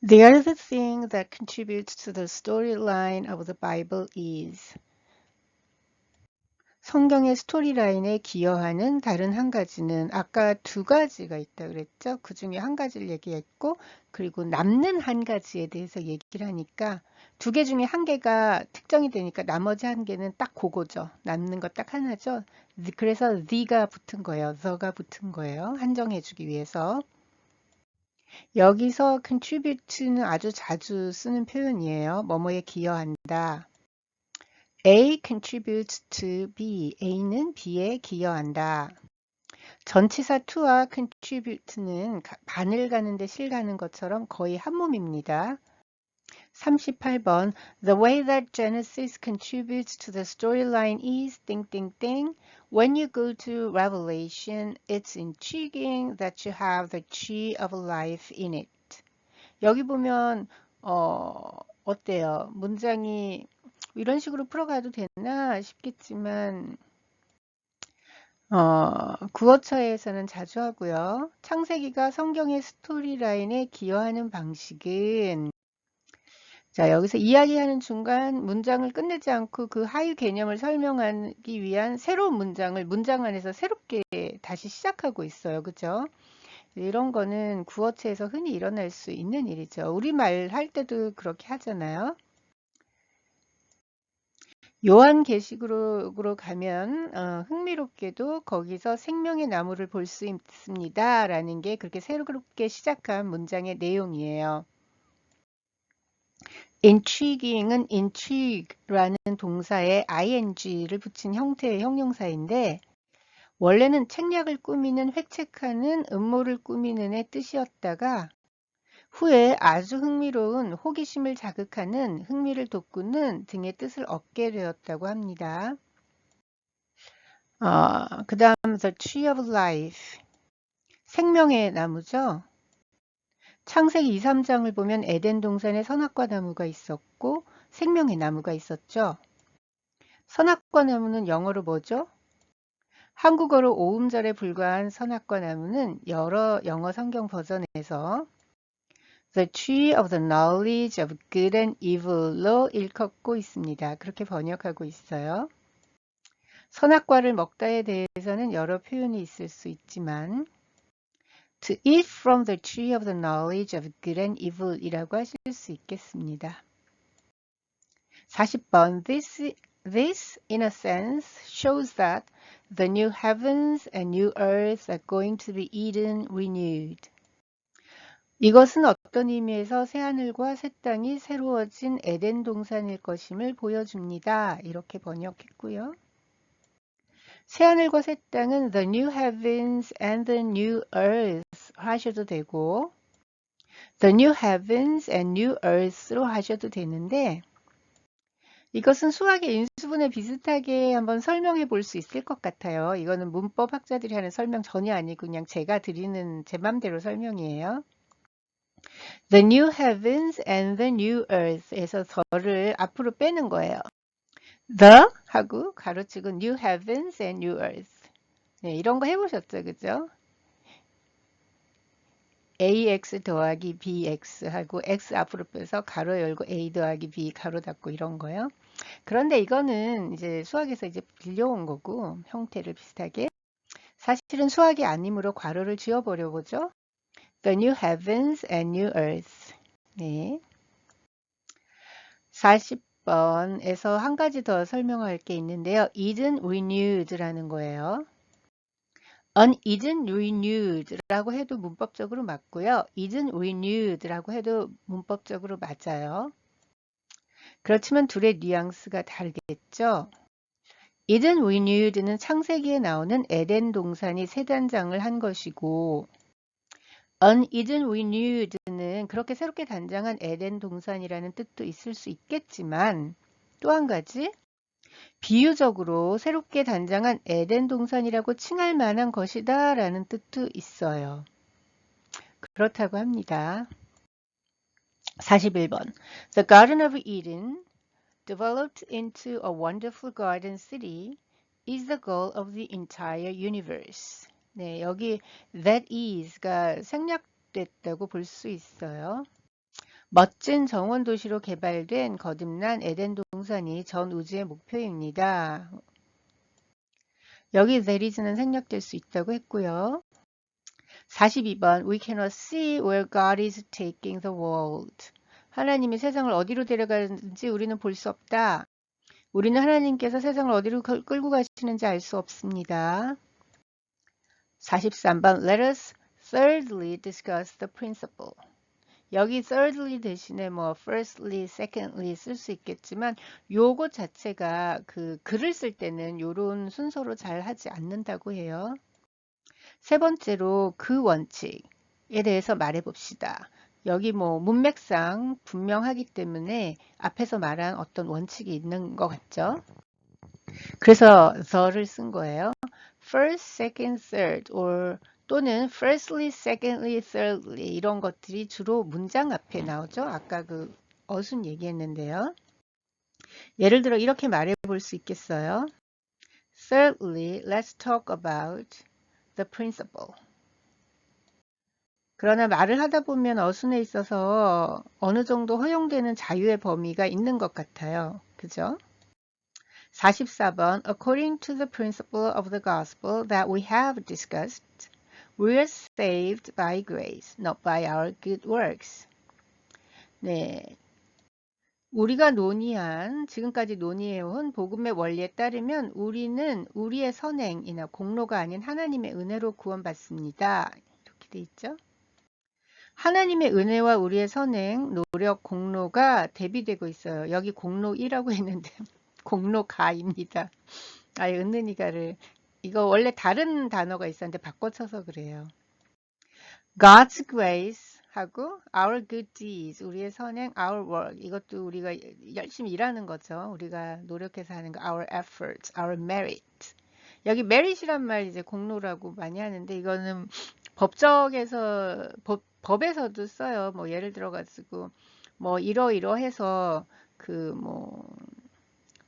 The other thing that contributes to the storyline of the Bible is 성경의 스토리라인에 기여하는 다른 한 가지는 아까 두 가지가 있다 그랬죠. 그 중에 한 가지를 얘기했고 그리고 남는 한 가지에 대해서 얘기를 하니까 두 개 중에 한 개가 특정이 되니까 나머지 한 개는 딱 그거죠. 남는 거 딱 하나죠. 그래서 the가 붙은 거예요. the가 붙은 거예요. 한정해 주기 위해서. 여기서 contribute는 아주 자주 쓰는 표현이에요. 뭐뭐에 기여한다. A contributes to B. A는 B에 기여한다. 전치사 to와 contribute는 반을 가는데 실 가는 것처럼 거의 한 몸입니다. 38번 The way that Genesis contributes to the storyline is 띵띵띵. When you go to Revelation, it's intriguing that you have the tree of life in it. 여기 보면 어때요? 문장이 이런 식으로 풀어가도 되나 싶겠지만 구어처에서는 자주 하고요. 창세기가 성경의 스토리라인에 기여하는 방식은 자, 여기서 이야기하는 중간 문장을 끝내지 않고 그 하위 개념을 설명하기 위한 새로운 문장을 문장 안에서 새롭게 다시 시작하고 있어요. 그죠? 이런 거는 구어체에서 흔히 일어날 수 있는 일이죠. 우리말 할 때도 그렇게 하잖아요. 요한계시록으로 가면 흥미롭게도 거기서 생명의 나무를 볼 수 있습니다. 라는 게 그렇게 새롭게 시작한 문장의 내용이에요. intriguing은 intrigue라는 동사에 ing를 붙인 형태의 형용사인데 원래는 책략을 꾸미는 획책하는 음모를 꾸미는의 뜻이었다가 후에 아주 흥미로운 호기심을 자극하는 흥미를 돋구는 등의 뜻을 얻게 되었다고 합니다. 그 다음 The Tree of Life 생명의 나무죠. 창세기 2, 3장을 보면 에덴 동산에 선악과 나무가 있었고 생명의 나무가 있었죠. 선악과 나무는 영어로 뭐죠? 한국어로 오음절에 불과한 선악과 나무는 여러 영어 성경 버전에서 The Tree of the Knowledge of Good and Evil로 일컫고 있습니다. 그렇게 번역하고 있어요. 선악과를 먹다에 대해서는 여러 표현이 있을 수 있지만 To eat from the tree of the knowledge of good and evil 이라고 하실 수 있겠습니다. 40번 This in a sense shows that the new heavens and new earth are going to be Eden renewed. 이것은 어떤 의미에서 새하늘과 새 땅이 새로워진 에덴 동산일 것임을 보여줍니다. 이렇게 번역했고요. 새하늘과 새 땅은 the new heavens and the new earth 하셔도 되고 the new heavens and new earth로 하셔도 되는데 이것은 수학의 인수분해 비슷하게 한번 설명해 볼 수 있을 것 같아요. 이거는 문법 학자들이 하는 설명 전혀 아니고 그냥 제가 드리는 제 맘대로 설명이에요. The new heavens and the new earth에서 the를 앞으로 빼는 거예요. The 하고 가로치고 new heavens and new earth. 네, 이런 거 해보셨죠, 그죠? ax 더하기 bx 하고 x 앞으로 빼서 가로 열고 a 더하기 b 가로 닫고 이런 거요. 그런데 이거는 이제 수학에서 이제 빌려온 거고 형태를 비슷하게 사실은 수학이 아니므로 괄호를 지워버려 보죠. The new heavens and new earth. 네. 40번에서 한 가지 더 설명할 게 있는데요. Eden renewed라는 거예요. Eden renewed라고 해도 문법적으로 맞고요. Eden renewed라고 해도 문법적으로 맞아요. 그렇지만 둘의 뉘앙스가 다르겠죠. Eden renewed는 창세기에 나오는 에덴 동산이 새 단장을 한 것이고 Eden renewed는 그렇게 새롭게 단장한 에덴 동산이라는 뜻도 있을 수 있겠지만 또 한 가지 비유적으로 새롭게 단장한 에덴 동산이라고 칭할 만한 것이다 라는 뜻도 있어요. 그렇다고 합니다. 41번 The Garden of Eden developed into a wonderful garden city is the goal of the entire universe. 네, 여기 that is가 생략됐다고 볼 수 있어요. 멋진 정원 도시로 개발된 거듭난 에덴 동산이 전 우주의 목표입니다. 여기 there is는 생략될 수 있다고 했고요. 42번 We cannot see where God is taking the world. 하나님이 세상을 어디로 데려가는지 우리는 볼 수 없다. 우리는 하나님께서 세상을 어디로 끌고 가시는지 알 수 없습니다. 43번 Let us thirdly discuss the principle. 여기 thirdly 대신에 뭐 firstly, secondly 쓸 수 있겠지만 요거 자체가 그 글을 쓸 때는 요런 순서로 잘 하지 않는다고 해요. 세 번째로 그 원칙에 대해서 말해 봅시다. 여기 뭐 문맥상 분명하기 때문에 앞에서 말한 어떤 원칙이 있는 것 같죠? 그래서 the를 쓴 거예요. first, second, third or 또는 firstly, secondly, thirdly 이런 것들이 주로 문장 앞에 나오죠. 아까 그 어순 얘기했는데요. 예를 들어 이렇게 말해 볼 수 있겠어요. Thirdly, let's talk about the principle. 그러나 말을 하다 보면 어순에 있어서 어느 정도 허용되는 자유의 범위가 있는 것 같아요. 그죠? 44번 According to the principle of the gospel that we have discussed, we are saved by grace, not by our good works. 네, 우리가 지금까지 논의해온 복음의 원리에 따르면 우리는 우리의 선행이나 공로가 아닌 하나님의 은혜로 구원받습니다. 이렇게 돼 있죠. 하나님의 은혜와 우리의 선행, 노력, 공로가 대비되고 있어요. 여기 공로 1라고 했는데 공로가입니다. 은은이가를 이거 원래 다른 단어가 있었는데 바꿔쳐서 그래요. God's grace 하고 our good deeds, 우리의 선행, our work, 이것도 우리가 열심히 일하는 거죠. 우리가 노력해서 하는 거, our efforts, our merit. 여기 merit이란 말 이제 공로라고 많이 하는데 이거는 법에서도 써요. 뭐 예를 들어 가지고 뭐 이러이러해서 그 뭐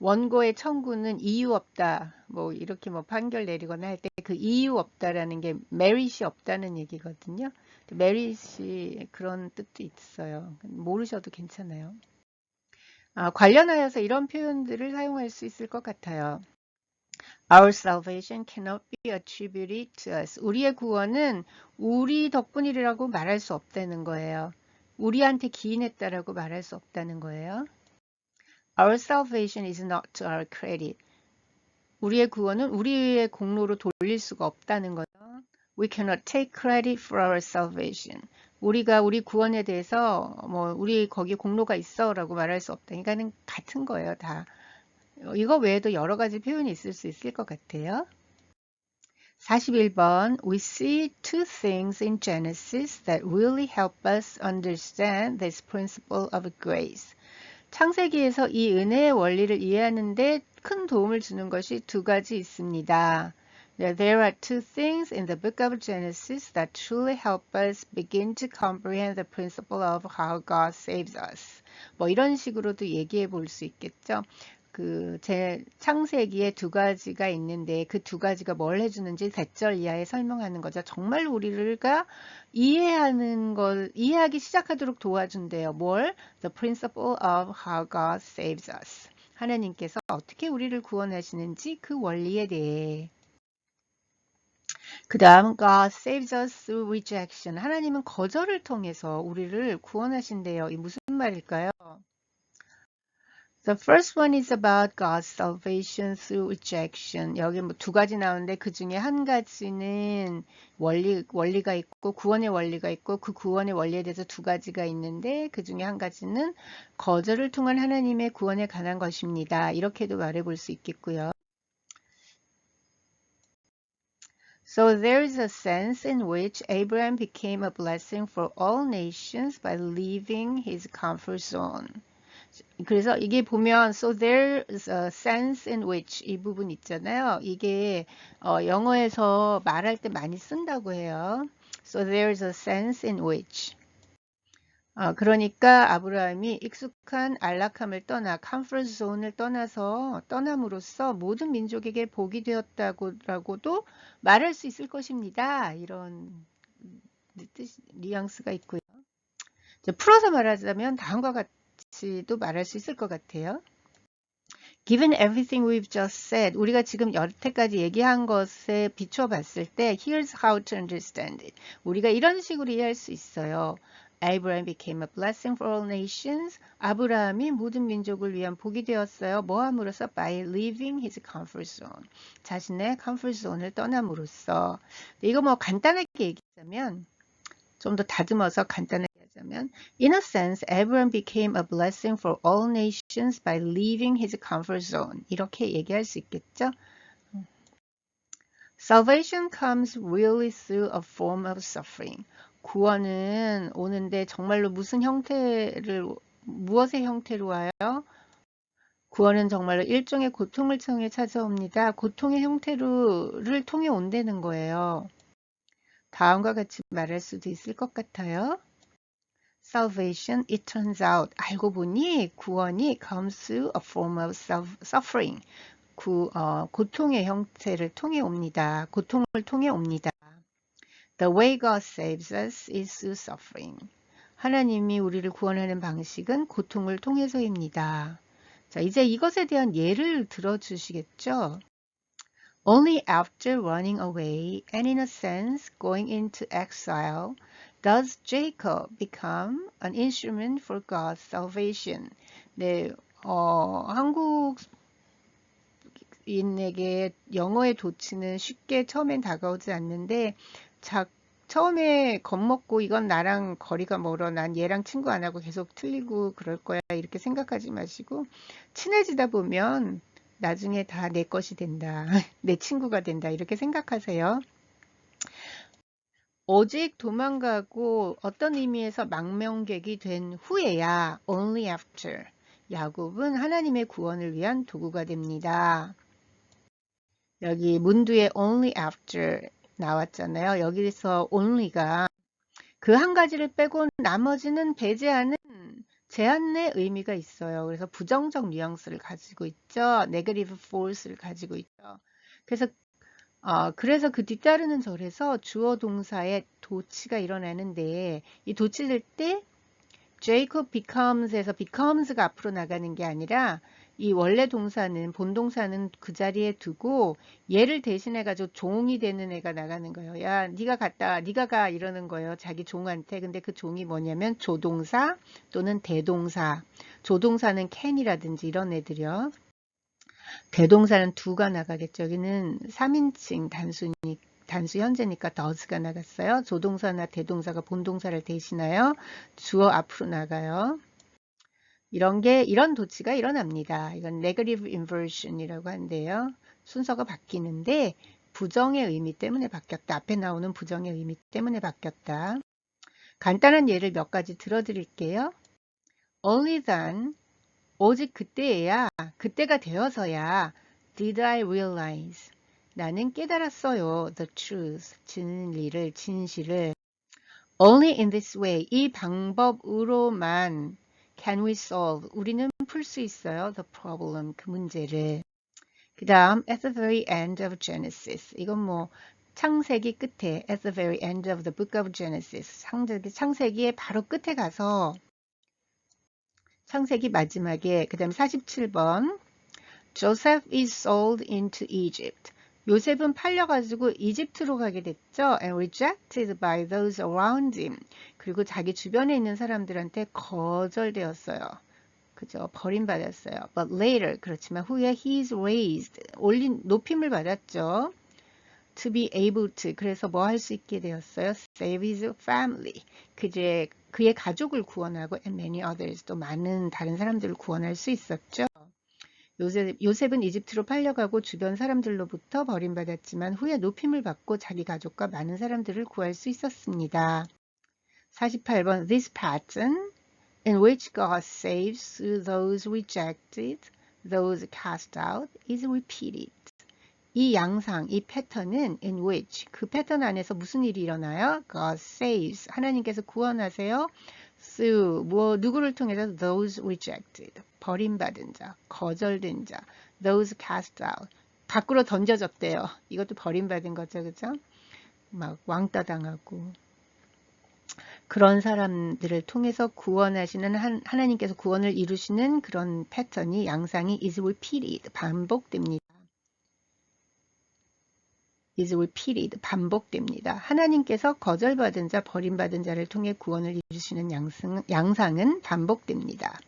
원고의 청구는 이유 없다. 뭐 이렇게 뭐 판결 내리거나 할 때 그 이유 없다라는 게 메릿이 없다는 얘기거든요. 메릿이 그런 뜻도 있어요. 모르셔도 괜찮아요. 관련하여서 이런 표현들을 사용할 수 있을 것 같아요. Our salvation cannot be attributed to us. 우리의 구원은 우리 덕분이라고 말할 수 없다는 거예요. 우리한테 기인했다라고 말할 수 없다는 거예요. Our salvation is not to our credit. 우리의 구원은 우리의 공로로 돌릴 수가 없다는 거죠. We cannot take credit for our salvation. 우리가 우리 구원에 대해서 뭐 우리 거기 공로가 있어라고 말할 수 없다. 그러니까는 같은 거예요, 다. 이거 외에도 여러 가지 표현이 있을 수 있을 것 같아요. 41번 We see two things in Genesis that really help us understand this principle of grace. 창세기에서 이 은혜의 원리를 이해하는데 큰 도움을 주는 것이 두 가지 있습니다. There are two things in the book of Genesis that truly help us begin to comprehend the principle of how God saves us. 뭐 이런 식으로도 얘기해 볼 수 있겠죠. 제 창세기에 두 가지가 있는데 그 두 가지가 뭘 해주는지 대절 이하에 설명하는 거죠. 정말 우리가 이해하기 시작하도록 도와준대요. 뭘? The principle of how God saves us. 하나님께서 어떻게 우리를 구원하시는지 그 원리에 대해. 그 다음 God saves us through rejection. 하나님은 거절을 통해서 우리를 구원하신대요. 이 무슨 말일까요? The first one is about God's salvation through rejection. 여기 뭐 두 가지 나오는데 그 중에 한 가지는 원리가 있고 구원의 원리가 있고 그 구원의 원리에 대해서 두 가지가 있는데 그 중에 한 가지는 거절을 통한 하나님의 구원에 관한 것입니다. 이렇게도 말해볼 수 있겠고요. So there is a sense in which Abraham became a blessing for all nations by leaving his comfort zone. 그래서 이게 보면 so there's a sense in which 이 부분 있잖아요. 이게 영어에서 말할 때 많이 쓴다고 해요. So there's a sense in which 그러니까 아브라함이 익숙한 안락함을 떠나 컴포트 존을 떠남으로써 모든 민족에게 복이 되었다고도 말할 수 있을 것입니다. 이런 뉘앙스가 있고요. 풀어서 말하자면 다음과 같이도 말할 수 있을 것 같아요. Given everything we've just said, 우리가 지금 여태까지 얘기한 것에 비추어 봤을 때 here's how to understand it. 우리가 이런 식으로 이해할 수 있어요. Abraham became a blessing for all nations. 아브라함이 모든 민족을 위한 복이 되었어요. 뭐 함으로써? By leaving his comfort zone. 자신의 comfort zone을 떠남으로써. 이거 뭐 간단하게 얘기하자면 좀 더 다듬어서 간단하게 하자면 In a sense, Abraham became a blessing for all nations by leaving his comfort zone. 이렇게 얘기할 수 있겠죠? Salvation comes really through a form of suffering. 구원은 오는데 정말로 무엇의 형태로 와요? 구원은 정말로 일종의 고통을 통해 찾아옵니다. 고통의 형태를 통해 온다는 거예요. 다음과 같이 말할 수도 있을 것 같아요. Salvation, it turns out. 알고 보니 구원이 comes through a form of suffering. 고통의 형태를 통해 옵니다. 고통을 통해 옵니다. The way God saves us is through suffering. 하나님이 우리를 구원하는 방식은 고통을 통해서입니다. 자, 이제 이것에 대한 예를 들어주시겠죠? Only after running away and in a sense going into exile does Jacob become an instrument for God's salvation. 네, 한국인에게 영어의 도치는 쉽게 처음엔 다가오지 않는데 처음에 겁먹고 이건 나랑 거리가 멀어, 난 얘랑 친구 안 하고 계속 틀리고 그럴 거야 이렇게 생각하지 마시고 친해지다 보면 나중에 다 내 것이 된다. 내 친구가 된다. 이렇게 생각하세요. 오직 도망가고 어떤 의미에서 망명객이 된 후에야 only after 야곱은 하나님의 구원을 위한 도구가 됩니다. 여기 문두에 only after 나왔잖아요. 여기서 only가 그 한 가지를 빼고 나머지는 배제하는 제한의 의미가 있어요. 그래서 부정적 뉘앙스를 가지고 있죠. negative force를 가지고 있죠. 그래서 그 뒤따르는 절에서 주어 동사의 도치가 일어나는데 이 도치될 때 Jacob becomes에서 becomes가 앞으로 나가는 게 아니라 이 원래 동사는 본동사는 그 자리에 두고 얘를 대신해 가지고 종이 되는 애가 나가는 거예요. 야, 네가 가 이러는 거예요. 자기 종한테. 근데 그 종이 뭐냐면 조동사 또는 대동사. 조동사는 can이라든지 이런 애들이요. 대동사는 do가 나가겠죠. 여기는 3인칭 단수 현재니까 does가 나갔어요. 조동사나 대동사가 본동사를 대신하여 주어 앞으로 나가요. 이런 도치가 일어납니다. 이건 negative inversion이라고 한대요. 순서가 바뀌는데 부정의 의미 때문에 바뀌었다. 앞에 나오는 부정의 의미 때문에 바뀌었다. 간단한 예를 몇 가지 들어드릴게요. Only then, 오직 그때가 되어서야 did I realize, 나는 깨달았어요. The truth, 진실을. Only in this way, 이 방법으로만 can we solve, 우리는 풀 수 있어요. The problem, 그 문제를. 그 다음, at the very end of Genesis. 이건 뭐 창세기 끝에, at the very end of the book of Genesis. 창세기의 바로 끝에 가서 창세기 마지막에 그 다음 47번 Joseph is sold into Egypt. 요셉은 팔려가지고 이집트로 가게 됐죠. And rejected by those around him. 그리고 자기 주변에 있는 사람들한테 거절되었어요. 그죠? 버림받았어요. But later, 그렇지만 후에 he is raised. 높임을 받았죠. To be able to. 그래서 뭐 할 수 있게 되었어요? Save his family. 그의 가족을 구원하고 and many others. 또 많은 다른 사람들을 구원할 수 있었죠. 요셉은 이집트로 팔려가고 주변 사람들로부터 버림받았지만 후에 높임을 받고 자기 가족과 많은 사람들을 구할 수 있었습니다. 48번 This pattern in which God saves those rejected, those cast out is repeated. 이 양상, 이 패턴은 in which, 그 패턴 안에서 무슨 일이 일어나요? God saves, 하나님께서 구원하세요. through, 누구를 통해서? those rejected, 버림받은 자, 거절된 자, those cast out, 밖으로 던져졌대요. 이것도 버림받은 거죠, 그죠? 막 왕따 당하고. 그런 사람들을 통해서 구원하시는 하나님께서 구원을 이루시는 그런 패턴이 양상이 is repeated 반복됩니다. is repeated 반복됩니다. 하나님께서 거절받은 자, 버림받은 자를 통해 구원을 이루시는 양상은 반복됩니다.